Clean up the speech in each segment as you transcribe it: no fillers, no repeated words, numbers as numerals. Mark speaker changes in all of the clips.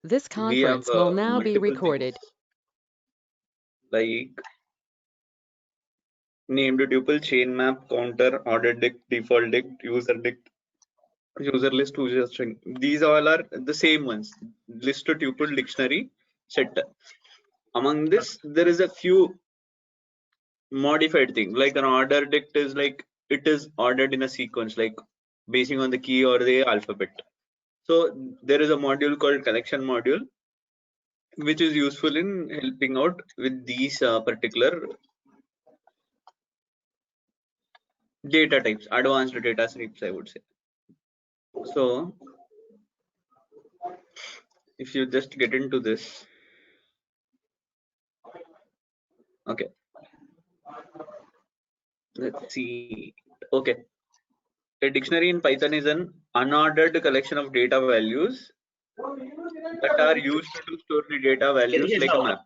Speaker 1: This
Speaker 2: we have
Speaker 1: conference will now be
Speaker 2: multiple
Speaker 1: recorded.
Speaker 2: things like named tuple, chain map, counter, order dict, default dict, user list, user string. These all are the same ones. List to tuple, dictionary, set. Among this, there is a few modified things. Like an order dict is like it is ordered in a sequence, like basing on the key or the alphabet. So there is a module called collection module, which is useful in helping out with these particular data types, advanced data types, I would say. So if you just get into this, okay, let's see. Okay, a dictionary in Python is an unordered collection of data values that are used to store the data values like a map.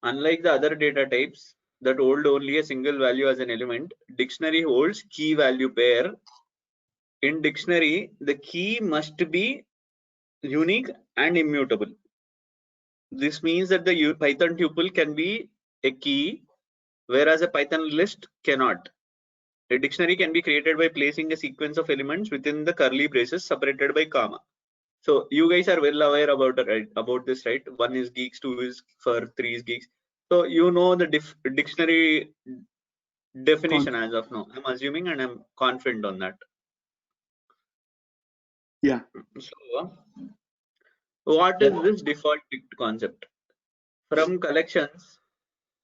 Speaker 2: Unlike the other data types that hold only a single value as an element, dictionary holds key value pair. In dictionary, the key must be unique and immutable. This means that the Python tuple can be a key, whereas a Python list cannot. A dictionary can be created by placing a sequence of elements within the curly braces separated by comma. So you guys are well aware about this, right? 1 is geeks, 2 is for, 3 is geeks. So you know the dictionary definition as of now. I'm assuming and I'm confident on that.
Speaker 3: Yeah.
Speaker 2: So what is this default dict concept? From collections,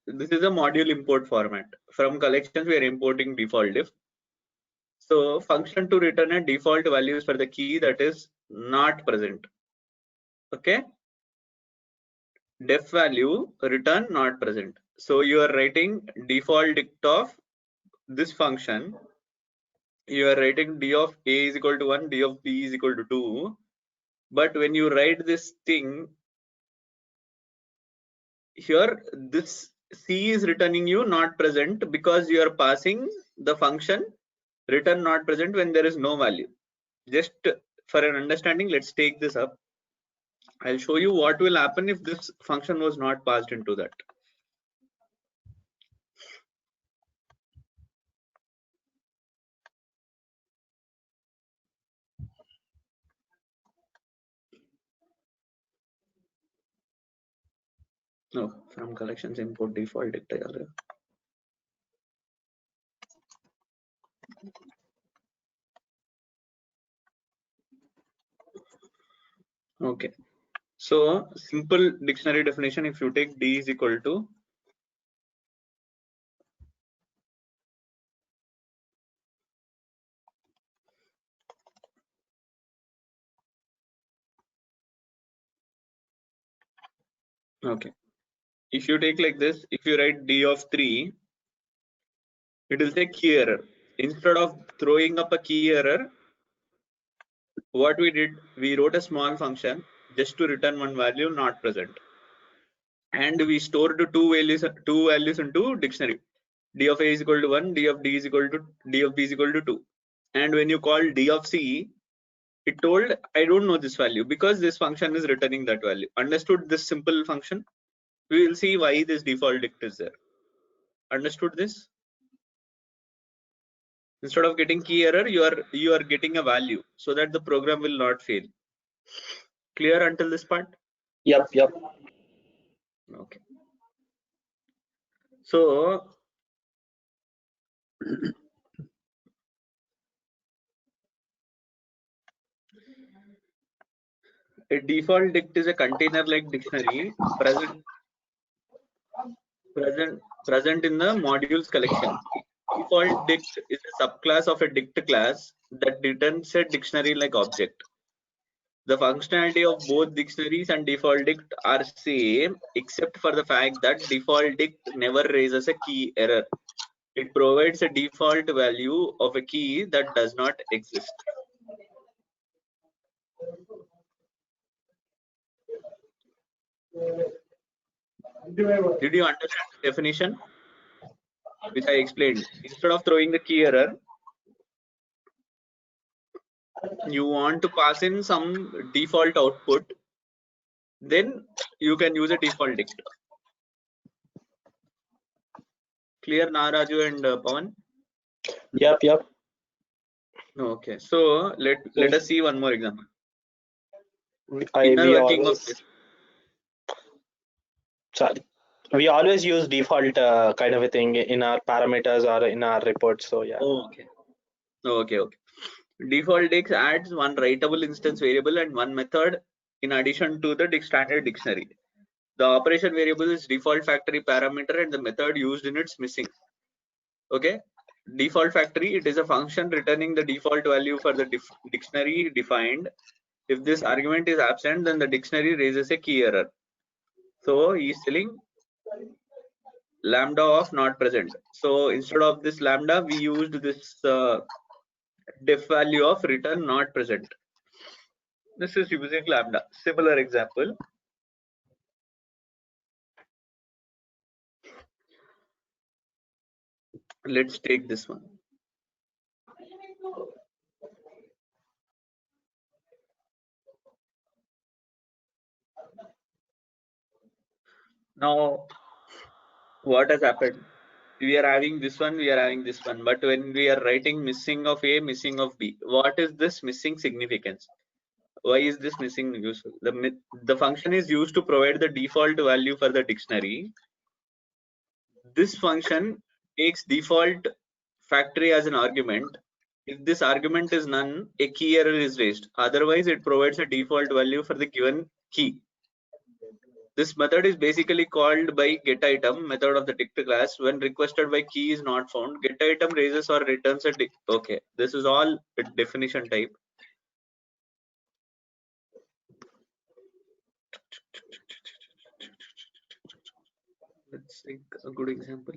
Speaker 2: this is a module import format. From collections, we are importing default diff. So function to return a default values for the key that is not present. Okay. Def value return not present. So you are writing default dict of this function. You are writing d of a is equal to 1, d of b is equal to 2. But when you write this thing here, this c is returning you not present because you are passing the function return not present when there is no value. Just for an understanding, let's take this up. I'll show you what will happen if this function was not passed into that. No, from collections import default dict. Okay, so simple dictionary definition, if you take d is equal to okay, if you take like this, if you write d of 3, it will say key error. Instead of throwing up a key error, what we did, we wrote a small function just to return one value not present, and we stored two values into dictionary. D of a is equal to 1, d of d is equal to d of b is equal to 2. And when you call d of c, it told I don't know this value because this function is returning that value. Understood this simple function? We will see why this default dict is there. Understood this? Instead of getting key error, you are getting a value so that the program will not fail. Clear until this part?
Speaker 4: Yep.
Speaker 2: Okay. So a default dict is a container-like dictionary present in the modules collection. Default dict is a subclass of a dict class that returns a dictionary-like object. The functionality of both dictionaries and default dict are same, except for the fact that default dict never raises a key error. It provides a default value of a key that does not exist. Did you understand the definition which I explained? Instead of throwing the key error, you want to pass in some default output, then you can use a default dict. Clear, Naraju and Pawan?
Speaker 1: Yep.
Speaker 2: Okay, so let us see one more example. Inner working of this.
Speaker 1: Sorry, we always use default kind of a thing in our parameters or in our reports. So yeah.
Speaker 2: Okay. Default dict adds one writable instance variable and one method in addition to the standard dictionary. The operation variable is default factory parameter and the method used in it's missing. Okay. Default factory, it is a function returning the default value for the dictionary defined. If this argument is absent, then the dictionary raises a key error. So he is telling lambda of not present. So instead of this lambda, we used this def value of return not present. This is using lambda. Similar example. Let's take this one. Now, what has happened? We are having this one, we are having this one, but when we are writing missing of A, missing of B, what is this missing significance? Why is this missing useful? The function is used to provide the default value for the dictionary. This function takes default factory as an argument. If this argument is none, a key error is raised. Otherwise, it provides a default value for the given key. This method is basically called by getItem method of the dict class. When requested by key is not found, getItem raises or returns a dict. Okay, this is all a definition type. Let's take a good example.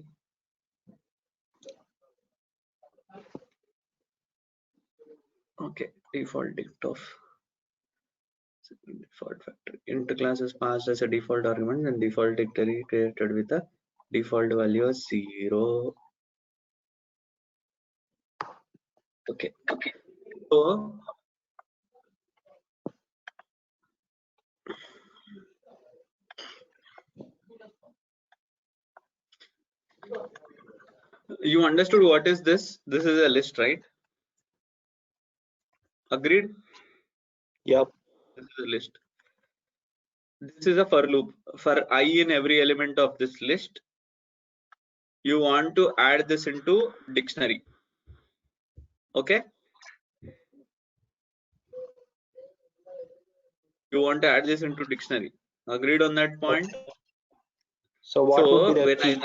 Speaker 2: Okay, default dict of default factory. Int class is passed as a default argument and default dictionary created with a default value of 0. Okay. So you understood what is this? This is a list, right? Agreed?
Speaker 1: Yep.
Speaker 2: This is a list. This is a for loop. For I in every element of this list, you want to add this into dictionary. Okay? You want to add this into dictionary. Agreed on that point?
Speaker 1: Okay. So what would be the key?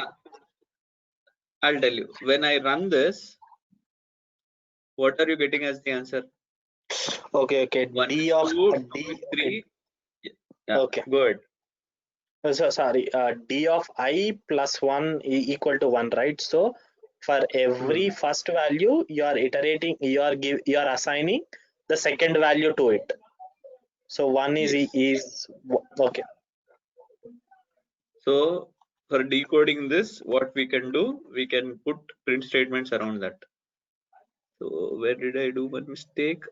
Speaker 2: I'll tell you. When I run this, what are you getting as the answer?
Speaker 1: Okay.
Speaker 2: 1,
Speaker 1: D of
Speaker 2: 2,
Speaker 1: D.
Speaker 2: 3. Yeah,
Speaker 1: Okay.
Speaker 2: good.
Speaker 1: So sorry. D of I plus 1 equal to 1, right? So for every first value, you are iterating. You are assigning the second value to it. So 1 is okay.
Speaker 2: So for decoding this, what we can do, we can put print statements around that. So where did I do one mistake?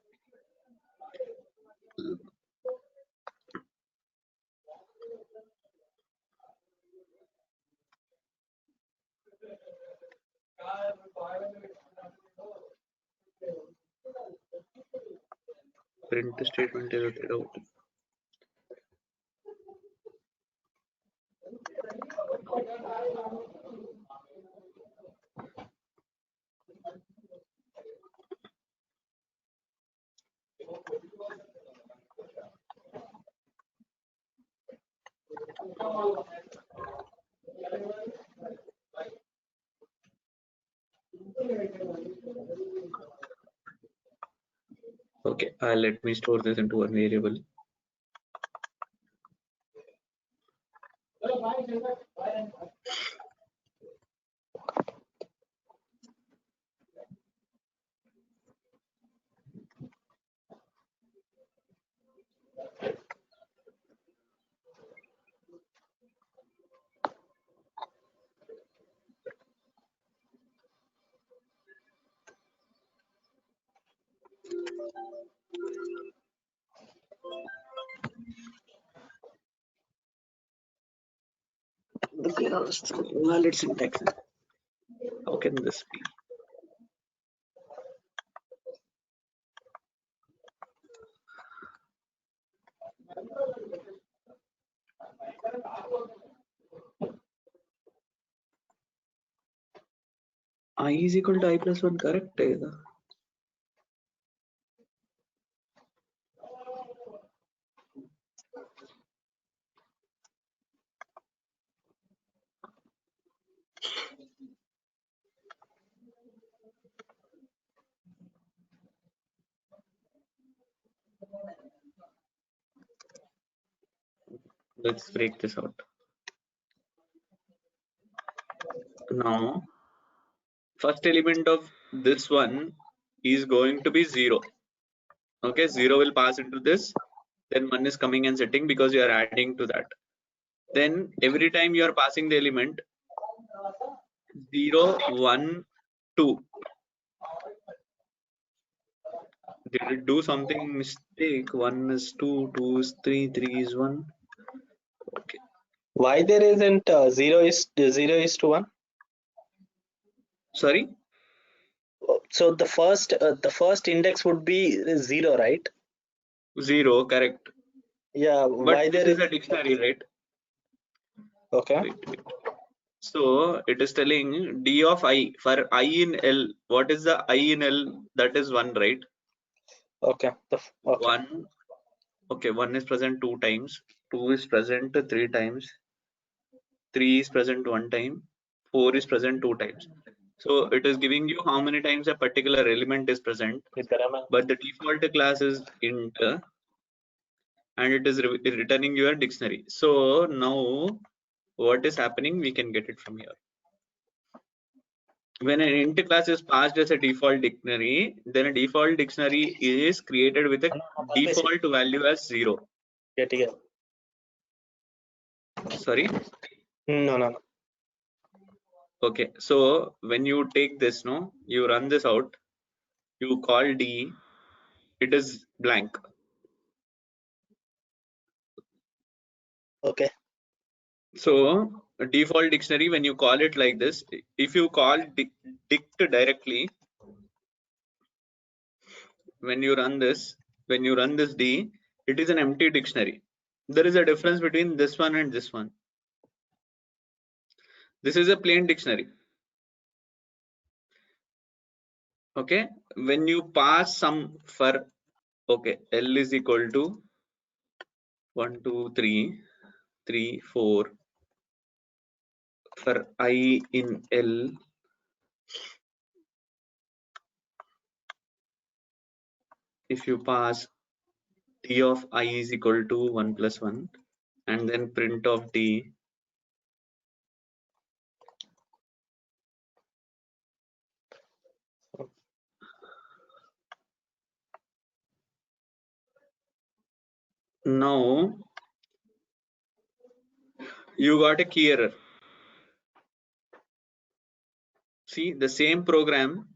Speaker 2: Print statement is out. Okay, let me store this into one variable. Valid syntax. How can this be? I is equal to I plus 1 correct है इधर. Let's break this out. Now, first element of this one is going to be 0. Okay, 0 will pass into this. Then 1 is coming and setting because you are adding to that. Then every time you are passing the element 0, 1, 2. Did it do something mistake? 1 is 2, 2 is 3, 3 is 1. Okay.
Speaker 1: Why there isn't 0 is to 1?
Speaker 2: Sorry?
Speaker 1: So the first index would be 0, right?
Speaker 2: 0, correct.
Speaker 1: Yeah.
Speaker 2: But
Speaker 1: Why
Speaker 2: this
Speaker 1: there
Speaker 2: is a dictionary, right?
Speaker 1: Okay.
Speaker 2: Wait. So it is telling d of I for I in L. What is the I in L? That is 1, right?
Speaker 1: Okay. Okay.
Speaker 2: 1. Okay, 1 is present 2 times. 2 is present 3 times. 3 is present 1 time. 4 is present 2 times. So it is giving you how many times a particular element is present. But the default class is int, and it is returning your dictionary. So now what is happening? We can get it from here. When an int class is passed as a default dictionary, then a default dictionary is created with a default value as 0. Sorry?
Speaker 1: No.
Speaker 2: Okay, so when you take this, no, you run this out, you call d, it is blank.
Speaker 1: Okay.
Speaker 2: So default dictionary, when you call it like this, if you call dict directly, when you run this d, it is an empty dictionary. There is a difference between this one and this one. This is a plain dictionary. Okay, when you pass some for, okay, L is equal to 1, 2, 3, 3, 4. For I in L, if you pass d of I is equal to 1 plus 1 and then print of d, now you got a key error. See, the same program,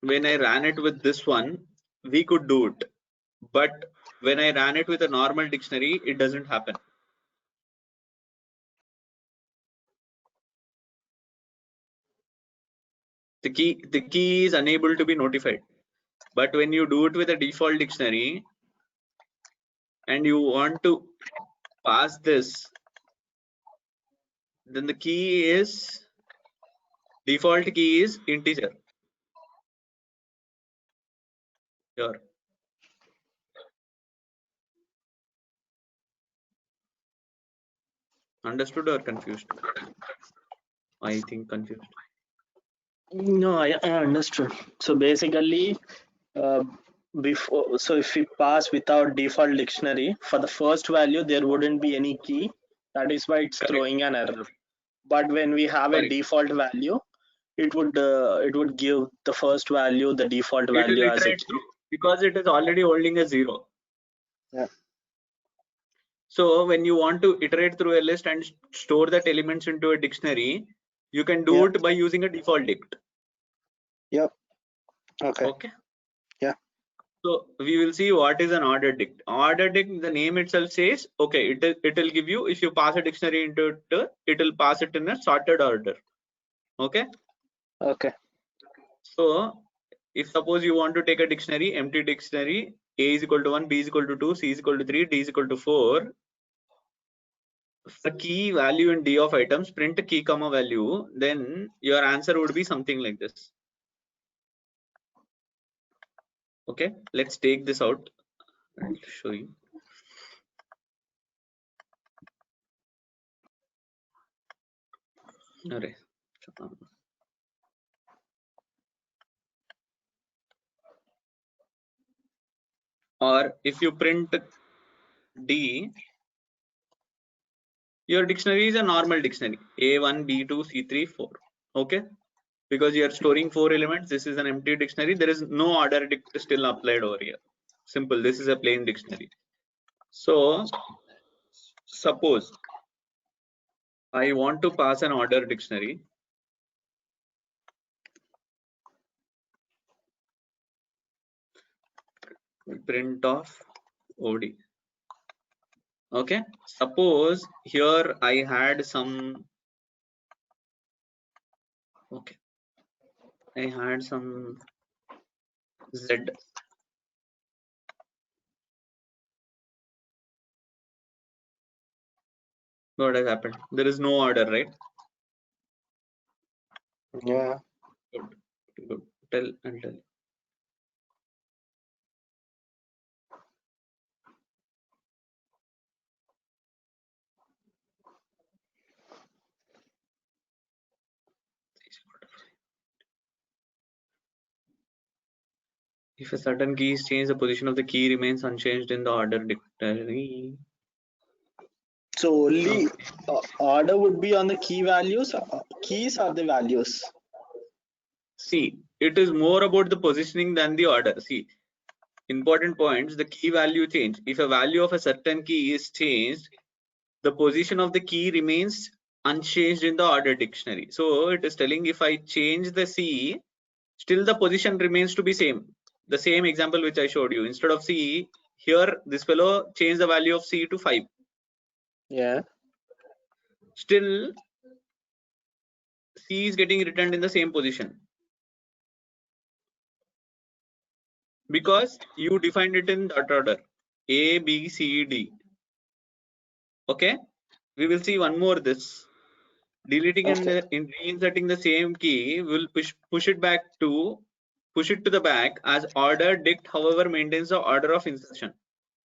Speaker 2: when I ran it with this one, we could do it, but when I ran it with a normal dictionary, it doesn't happen. The key is unable to be notified. But when you do it with a default dictionary and you want to pass this, then the key is, default key is integer. Here. Understood or confused? I think confused.
Speaker 1: No, I understood. So basically, so if we pass without default dictionary, for the first value there wouldn't be any key. That is why it's
Speaker 2: Correct.
Speaker 1: throwing an error. But when we have a default value, it would give the first value, the default value as a key.
Speaker 2: Because it is already holding a 0.
Speaker 1: Yeah.
Speaker 2: So when you want to iterate through a list and store that elements into a dictionary, you can do it by using a default dict.
Speaker 1: Yep. Okay.
Speaker 2: Okay.
Speaker 1: Yeah.
Speaker 2: So we will see what is an ordered dict. Ordered dict, the name itself says, okay, it will give you, if you pass a dictionary into it, it will pass it in a sorted order. Okay.
Speaker 1: Okay.
Speaker 2: So if suppose you want to take a dictionary, empty dictionary, A is equal to 1, B is equal to 2, C is equal to 3, D is equal to 4. The key value in D of items, print key comma value, then your answer would be something like this. Okay, let's take this out. I'll show you. All right. Or if you print D, your dictionary is a normal dictionary, A1, B2, C3, 4. Okay, because you are storing 4 elements. This is an empty dictionary. There is no order dict still applied over here. Simple. This is a plain dictionary. So suppose I want to pass an order dictionary. Print of OD. Okay, suppose here I had some, okay, I had some Z. What has happened? There is no order, right?
Speaker 1: Yeah.
Speaker 2: Good. Tell and tell. If a certain key is changed, the position of the key remains unchanged in the order dictionary.
Speaker 1: So only order would be on the key values. Keys are the values.
Speaker 2: See, it is more about the positioning than the order. See, important points, the key value change. If a value of a certain key is changed, the position of the key remains unchanged in the order dictionary. So it is telling if I change the C, still the position remains to be same. The same example which I showed you. Instead of C, here this fellow changed the value of C to 5.
Speaker 1: Yeah.
Speaker 2: Still C is getting returned in the same position because you defined it in that order, A, B, C, D. Okay, we will see one more this. Deleting
Speaker 1: Okay.
Speaker 2: and reinserting the same key will push it to the back as order dict, however maintains the order of insertion.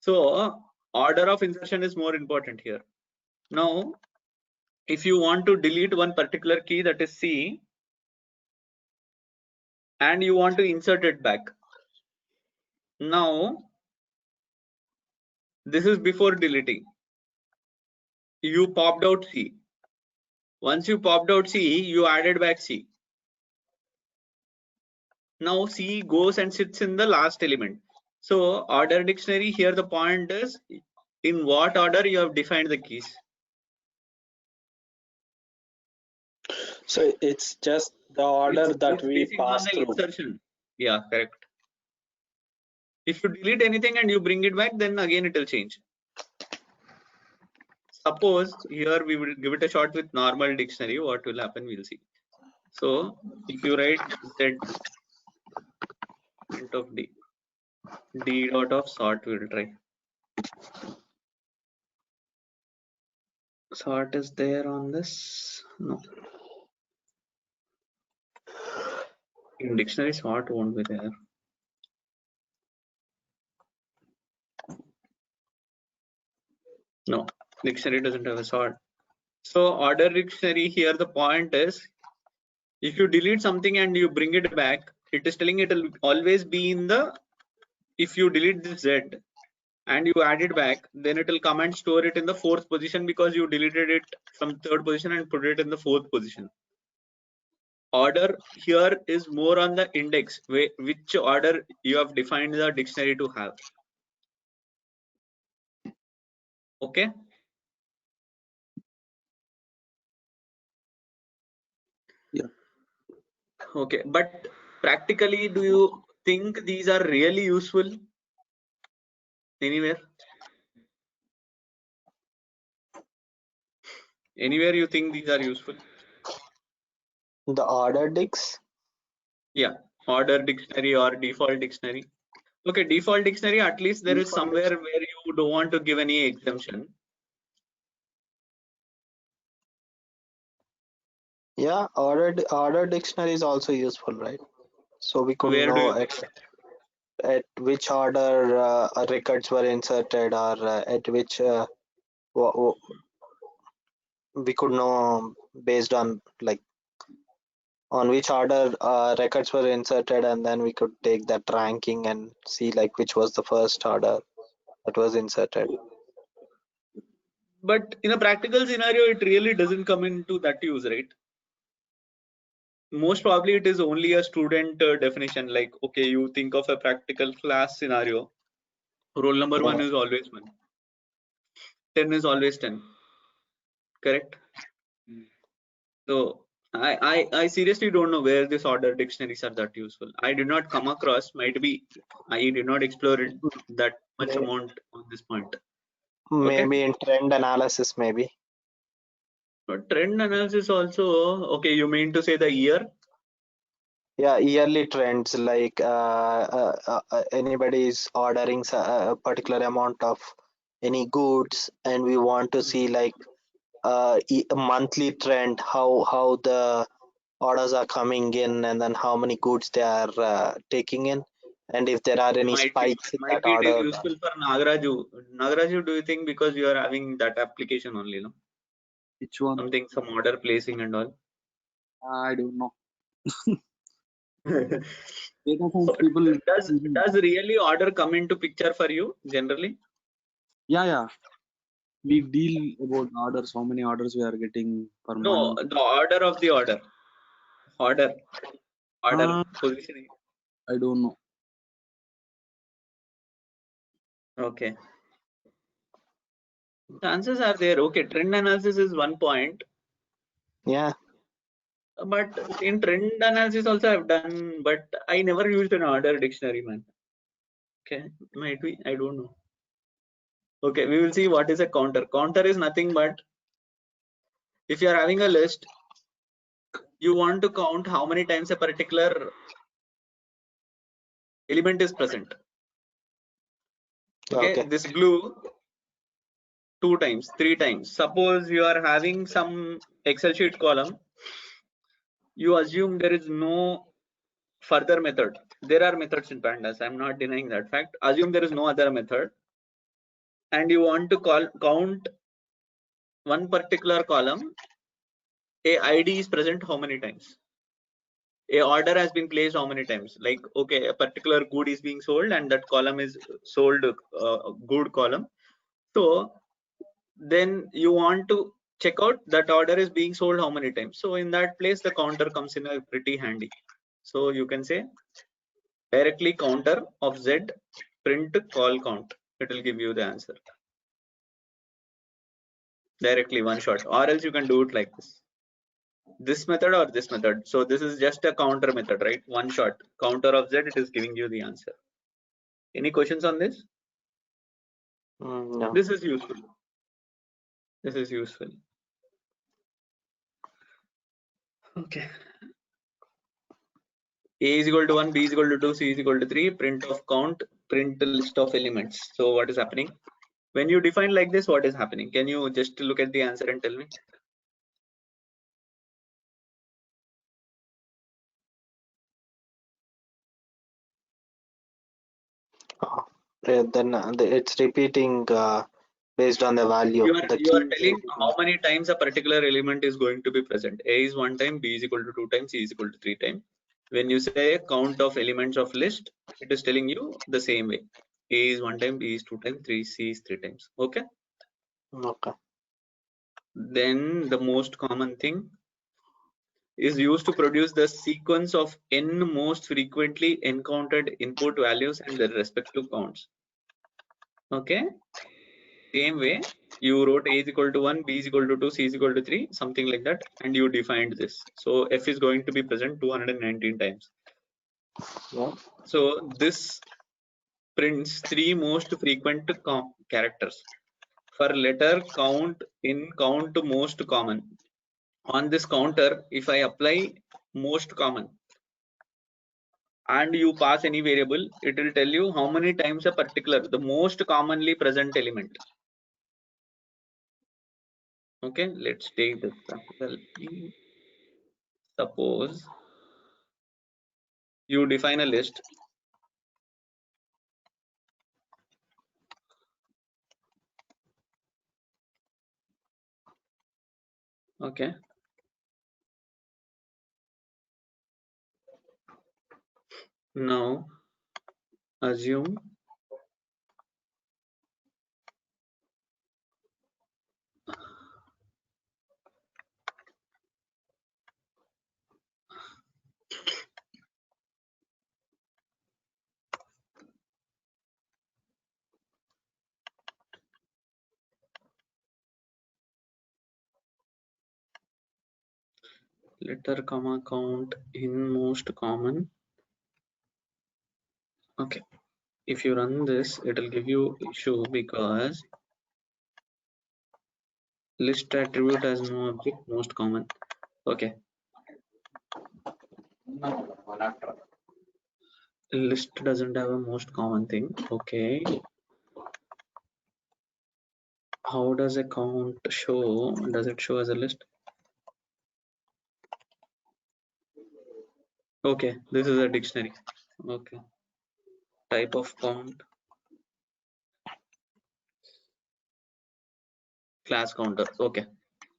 Speaker 2: So order of insertion is more important here. Now if you want to delete one particular key, that is C, and you want to insert it back, now this is before deleting. You popped out C. Once you popped out C, you added back C. Now C goes and sits in the last element. So order dictionary here, the point is in what order you have defined the keys.
Speaker 1: So it's just the order that
Speaker 2: It's
Speaker 1: we
Speaker 2: basing on
Speaker 1: pass
Speaker 2: the
Speaker 1: through.
Speaker 2: insertion. Yeah, correct. If you delete anything and you bring it back, then again it will change. Suppose here we will give it a shot with normal dictionary. What will happen? We'll see. So if you write Z print of D, D dot of sort, we will try. Sort is there on this? No. In dictionary, sort won't be there. No, dictionary doesn't have a sort. So order dictionary here, the point is if you delete something and you bring it back, it is telling it will always be in the, if you delete this Z and you add it back, then it will come and store it in the 4th position because you deleted it from 3rd position and put it in the 4th position. Order here is more on the index, which order you have defined the dictionary to have. Okay.
Speaker 1: Yeah.
Speaker 2: Okay, but practically, do you think these are really useful? Anywhere? Anywhere you think these are useful?
Speaker 1: The order dicts.
Speaker 2: Yeah, order dictionary or default dictionary. Okay, default dictionary, at least there is somewhere where you don't want to give any exemption.
Speaker 1: Yeah, order dictionary is also useful, right? So we could
Speaker 2: Where do
Speaker 1: know
Speaker 2: you think?
Speaker 1: at which order records were inserted, or at which we could know based on like on which order records were inserted, and then we could take that ranking and see like which was the first order that was inserted.
Speaker 2: But in a practical scenario, it really doesn't come into that use, right? Most probably it is only a student definition. Like, okay, you think of a practical class scenario, roll number 1 is always 1, 10 is always 10, correct? So I seriously don't know where this order dictionaries are that useful. I did not come across, might be I did not explore it that much amount on this point. Okay,
Speaker 1: Maybe in trend analysis, maybe.
Speaker 2: but trend analysis also, okay, you mean to say the year?
Speaker 1: Yeah, yearly trends, like anybody is ordering a particular amount of any goods, and we want to see like a monthly trend, how the orders are coming in, and then how many goods they are taking in, and if there are any spikes in
Speaker 2: Might
Speaker 1: that
Speaker 2: be it is
Speaker 1: order.
Speaker 2: useful for Nagaraju. Nagaraju, do you think because you are having that application only, no?
Speaker 3: Which one?
Speaker 2: Something, some order placing and all.
Speaker 3: I don't know. Data
Speaker 2: So
Speaker 3: science people.
Speaker 2: does really order come into picture for you generally?
Speaker 3: Yeah. We deal about orders. How many orders we are getting per
Speaker 2: No,
Speaker 3: month?
Speaker 2: the order of the order. Order positioning.
Speaker 3: I don't know.
Speaker 2: Okay. Chances are there. Okay, trend analysis is one point.
Speaker 1: Yeah.
Speaker 2: But in trend analysis also I've done, but I never used an order dictionary, man. Okay, might be, I don't know. Okay, we will see what is a counter. Counter is nothing but if you are having a list, you want to count how many times a particular element is present. Okay, this blue 2 times, 3 times. Suppose you are having some Excel sheet column, you assume there is no further method. There are methods in pandas, I'm not denying that fact. Assume there is no other method, and you want to count one particular column, a ID is present how many times, a order has been placed how many times. Like, okay, a particular good is being sold and that column is sold, good column. So then you want to check out that order is being sold how many times. So in that place the counter comes in a pretty handy. So you can say directly counter of Z print call count, it will give you the answer directly, one shot. Or else you can do it like this method or this method. So this is just a counter method, right? One shot counter of Z, it is giving you the answer. Any questions on this?
Speaker 1: No.
Speaker 2: This is useful. This is useful. Okay. A is equal to 1, B is equal to 2, C is equal to 3, print of count, print the list of elements. So what is happening? When you define like this, what is happening? Can you just look at the answer and tell me?
Speaker 1: Then it's repeating based on the value.
Speaker 2: You are
Speaker 1: Key
Speaker 2: telling how many times a particular element is going to be present. A is 1 time, B is equal to 2 times, C is equal to 3 times. When you say count of elements of list, it is telling you the same way. A is 1 time, B is 2 times, C is 3 times. Okay.
Speaker 1: Okay.
Speaker 2: Then the most common thing is used to produce the sequence of n most frequently encountered input values and their respective counts. Okay. Same way, you wrote A is equal to 1, B is equal to 2, C is equal to 3, something like that, and you defined this. So F is going to be present 219 times.
Speaker 1: Yeah.
Speaker 2: So this prints 3 most frequent characters. For letter count in count to most common. On this counter, if I apply most common and you pass any variable, it will tell you how many times a particular, the most commonly present element. Okay, let's take the capital E. Suppose you define a list. Okay. Now assume letter comma count in most common. Okay, if you run this, it will give you issue because list attribute has no object most common. Okay, list doesn't have a most common thing. Okay, how does a count show? Does it show as a list? Okay, this is a dictionary. Okay, type of count, class counter. Okay,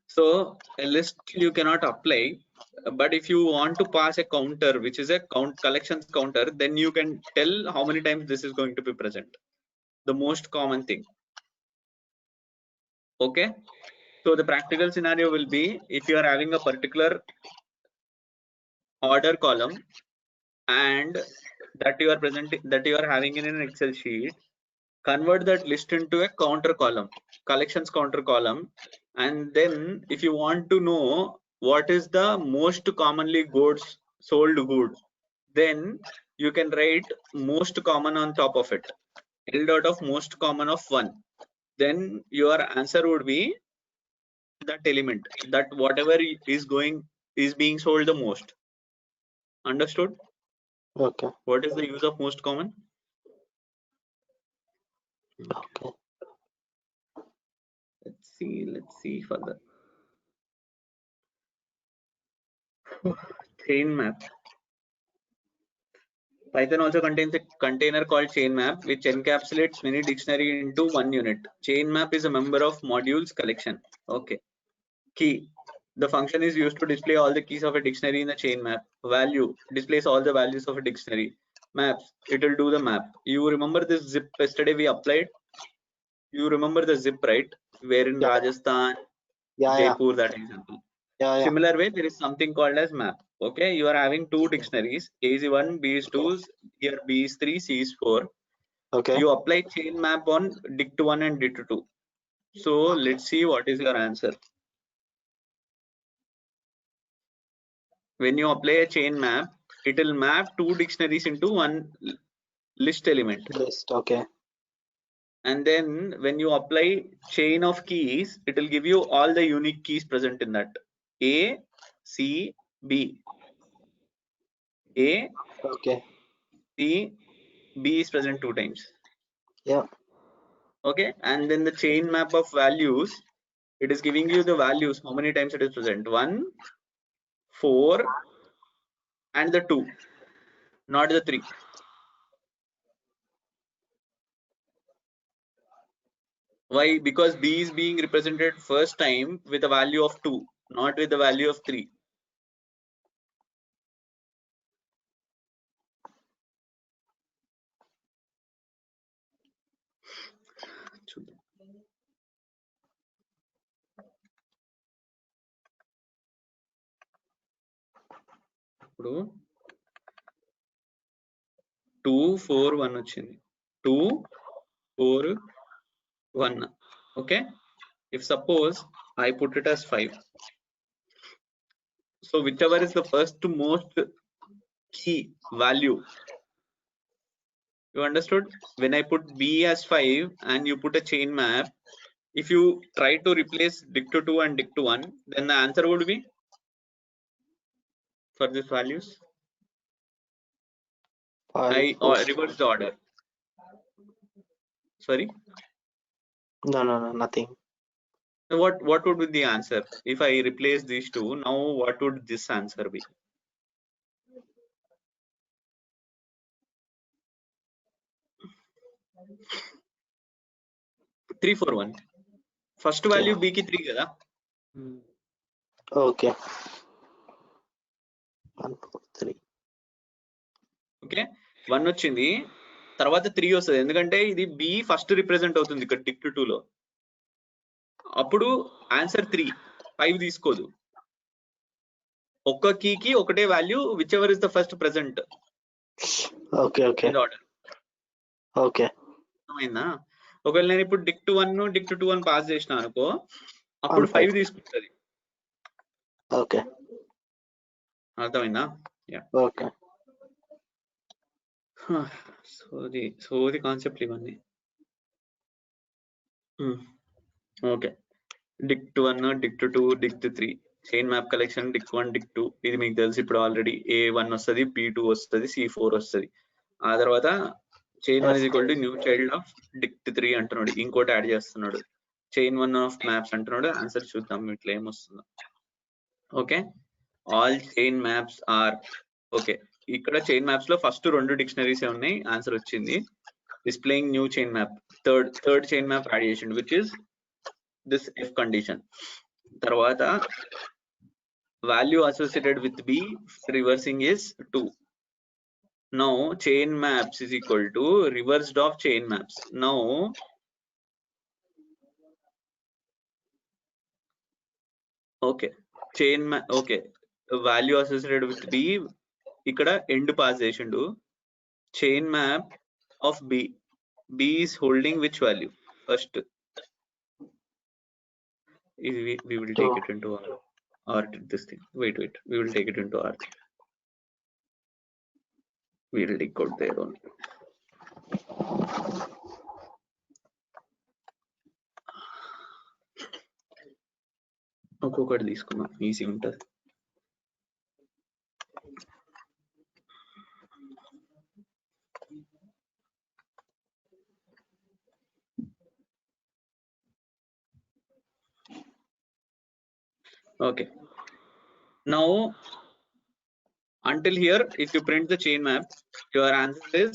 Speaker 2: so a list you cannot apply, but if you want to pass a counter, which is a count collections counter, then you can tell how many times this is going to be present, the most common thing. Okay, so the practical scenario will be if you are having a particular order column and that you are having in an Excel sheet, convert that list into a counter column, collections counter column, and then if you want to know what is the most commonly sold good, then you can write most common on top of it, L dot of most common of 1. Then your answer would be that element, that whatever is being sold the most. Understood?
Speaker 1: Okay.
Speaker 2: What is the use of most common?
Speaker 1: Okay.
Speaker 2: Let's see further. Chain map. Python also contains a container called chain map, which encapsulates many dictionary into one unit. Chain map is a member of modules collection. Okay. Key. The function is used to display all the keys of a dictionary in the chain map. Value displays all the values of a dictionary. Maps, it will do the map. You remember this zip yesterday we applied? You remember the zip, right? Where in Rajasthan, Jaipur, that example. Similar way, there is something called as map. Okay, you are having two dictionaries. A is 1, B is 2, here B is 3, C is 4.
Speaker 1: Okay.
Speaker 2: You apply chain map on dict 1 and dict 2. So let's see what is your answer. When you apply a chain map, it will map two dictionaries into one list element.
Speaker 1: List, okay.
Speaker 2: And then when you apply chain of keys, it will give you all the unique keys present in that. A, C, B. A,
Speaker 1: okay.
Speaker 2: C, B is present 2 times.
Speaker 1: Yeah.
Speaker 2: Okay, and then the chain map of values, it is giving you the values, how many times it is present. 1, 4, and the 2, not the 3. Why? Because B is being represented first time with a value of 2, not with the value of 3. ఇప్పుడు 2 4 1 వచ్చింది 2 4 1. okay, if suppose I put it as 5, so whichever is the first most key value, You understood? When I put B as 5 and you put a chain map, if you try to replace dict2 and dict1, then the answer would be for these values. I reverse the order. Sorry.
Speaker 1: No, nothing.
Speaker 2: What would be the answer if I replace these two? Now what would this answer be? Three, 4, 1. First value B ki 3 kada.
Speaker 1: Okay. 1, 4, 3.
Speaker 2: Okay 1 వచ్చింది, తర్వాత 3 వస్తుంది, ఎందుకంటే ఇది B first represent అవుతుంది ఇక్కడ dict2 లో. అప్పుడు answer 3, 5 తీసుకోదు. ఒక్క కీకి ఒకటే value, which ever is the first present.
Speaker 1: Okay
Speaker 2: order.
Speaker 1: Okay
Speaker 2: అర్థమైందా? ఒకవేళ నేను ఇప్పుడు dict1 dict2 అని పాస్ చేసిన అనుకో, అప్పుడు 5 తీసుకుంటది.
Speaker 1: ఓకే
Speaker 2: అర్థమైందా?
Speaker 1: ఓకే.
Speaker 2: సోది కాన్సెప్ట్ ఇవన్నీ. Okay, dict1 dict2 dict3 chain map collection dict1 dict2 ఇది మీకు తెలుసు ఇప్పుడు ఆల్రెడీ. A1 వస్తుంది, B2 వస్తుంది, C4 వస్తుంది. ఆ తర్వాత chain 1 = new child of dict3 అంటున్నాడు, ఇంకోటి యాడ్ చేస్తున్నాడు. చైన్ 1 ఆఫ్ మ్యాప్స్ అంటున్నాడు. ఆన్సర్ చూద్దాం ఇట్లా ఏమొస్తుందో. Okay, all chain maps are. Okay, ఇక్కడ చైన్ మ్యాప్స్ లో ఫస్ట్ 2 డిక్షనరీస్ ఉన్నాయి, ఆన్సర్ వచ్చింది. Displaying new chain map, third chain map add చేసిండు, which is this if condition. తర్వాత value associated with B reversing is 2. Now chain maps is equal to reversed of chain maps. Now okay, chain map, okay, value associated with B ikkada end pass chesindu. Chain map of B is holding which value first? We will take it into R this thing. Wait, we will take it into R. We will decode there only. ఒక్కొక్కటి తీసుకున్నాం, easy ఉంటుంది. Okay, now until here if you print the chain map, your answer is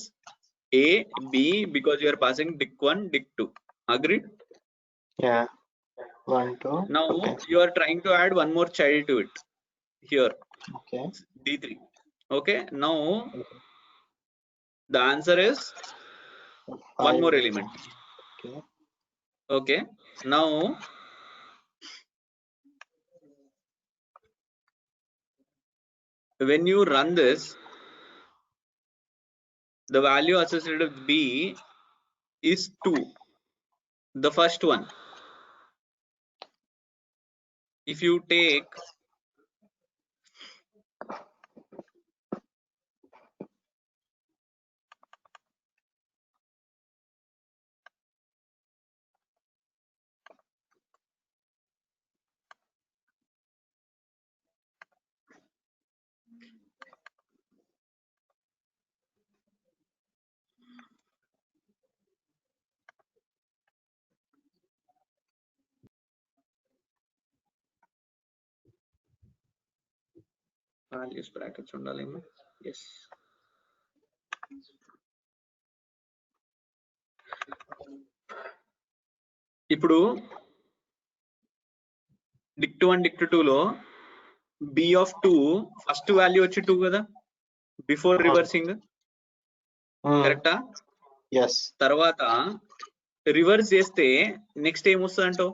Speaker 2: A, B, because you are passing dict1 dict2. Agreed?
Speaker 1: Yeah, 1 2.
Speaker 2: Now
Speaker 1: okay.
Speaker 2: You are trying to add one more child to it here.
Speaker 1: Okay,
Speaker 2: D3. Okay, now the answer is 1 more element. Okay, now when you run this, the value associated with B is 2, the first one. If you take values brackets undalemo. Yes, ఇప్పుడు dict1 dict2 లో B of 2 first value వచ్చి 2 కదా before reversing, కరెక్టా?
Speaker 1: yes.
Speaker 2: తర్వాత reverse చేస్తే next ఏమొస్తుంది అంటావు?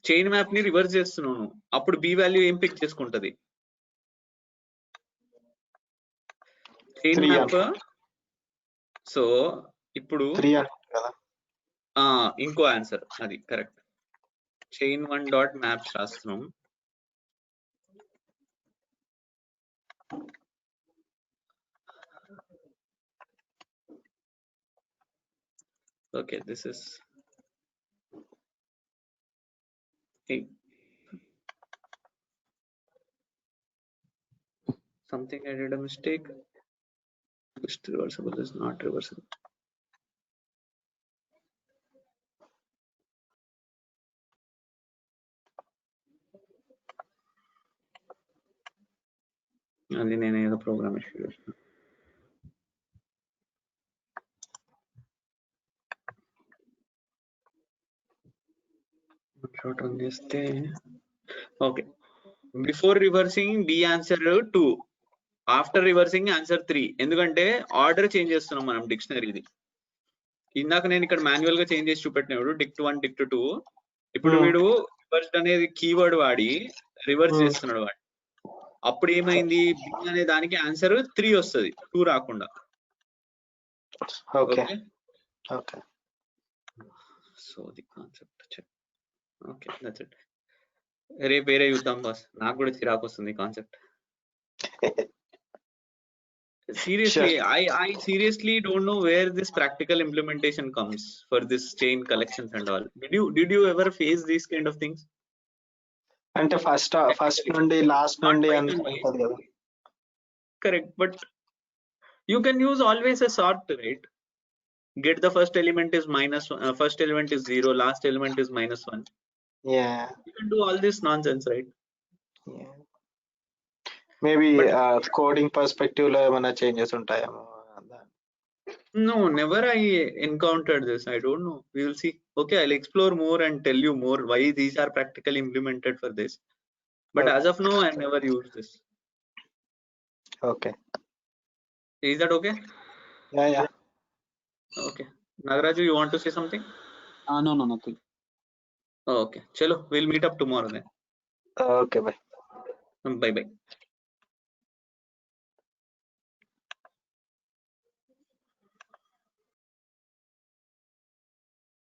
Speaker 2: Chain map ని రివర్స్ చేస్తున్నాను, అప్పుడు B వాల్యూ ఏం పిక్ చేసుకుంటది? Chain map. సో ఇప్పుడు ఇంకో ఆన్సర్ అది కరెక్ట్. చైన్ 1 డాట్ మ్యాప్స్ రాస్తున్నాం. Okay, this is 8. Something I did a mistake. Just reversible is not reversible. అది నేను ఏదో ప్రోగ్రామ్ ఇష్యూ చేసిన. షార్ట్ రన్ చేస్తే okay. Before reversing the answer 2, after reversing answer 3. ఎందుకంటే ఆర్డర్ చేంజ్ చేస్తున్నాం మనం డిక్షనరీది. ఇందాక నేను ఇక్కడ మాన్యువల్ గా చేంజ్ చేసి చూపెట్టినాడు డిక్ట్ 1 డిక్ట్ 2. ఇప్పుడు వీడు రివర్స్ అనేది కీవర్డ్ వాడి రివర్స్ చేస్తున్నాడు వాడు. అప్పుడు ఏమైంది, బి అనే దానికి ఆన్సర్ 3 వస్తుంది, 2 రాకుండా.
Speaker 1: Okay
Speaker 2: okay, so the concept. Okay, that's it. రేపు వేరే చూద్దాం బాస్, నాకు కూడా చిరాకు వస్తుంది concept. Seriously, I seriously don't know where this practical implementation comes for this chain collections and all. Did you ever face these kind of things?
Speaker 1: అంటే first నుండి last నుండి అంత ఉంటది కదా.
Speaker 2: Correct, but you can use always a sort, right? Get the first element is first element is 0, last element is -1.
Speaker 1: Yeah,
Speaker 2: You can do all this nonsense, right?
Speaker 1: yeah. Maybe coding perspective లో ఏమైనా changes ఉంటాయేమో.
Speaker 2: No, never I encountered this. I don't know. We will see. Okay, I'll explore more and tell you more why these are practically implemented for this. But as of now, I've never used this.
Speaker 1: Okay.
Speaker 2: Is that okay?
Speaker 1: Yeah.
Speaker 2: Okay. Nagaraju, you want to say something?
Speaker 3: No, nothing.
Speaker 2: Okay. Chalo, we'll meet up tomorrow then.
Speaker 1: Okay, bye.
Speaker 2: Bye.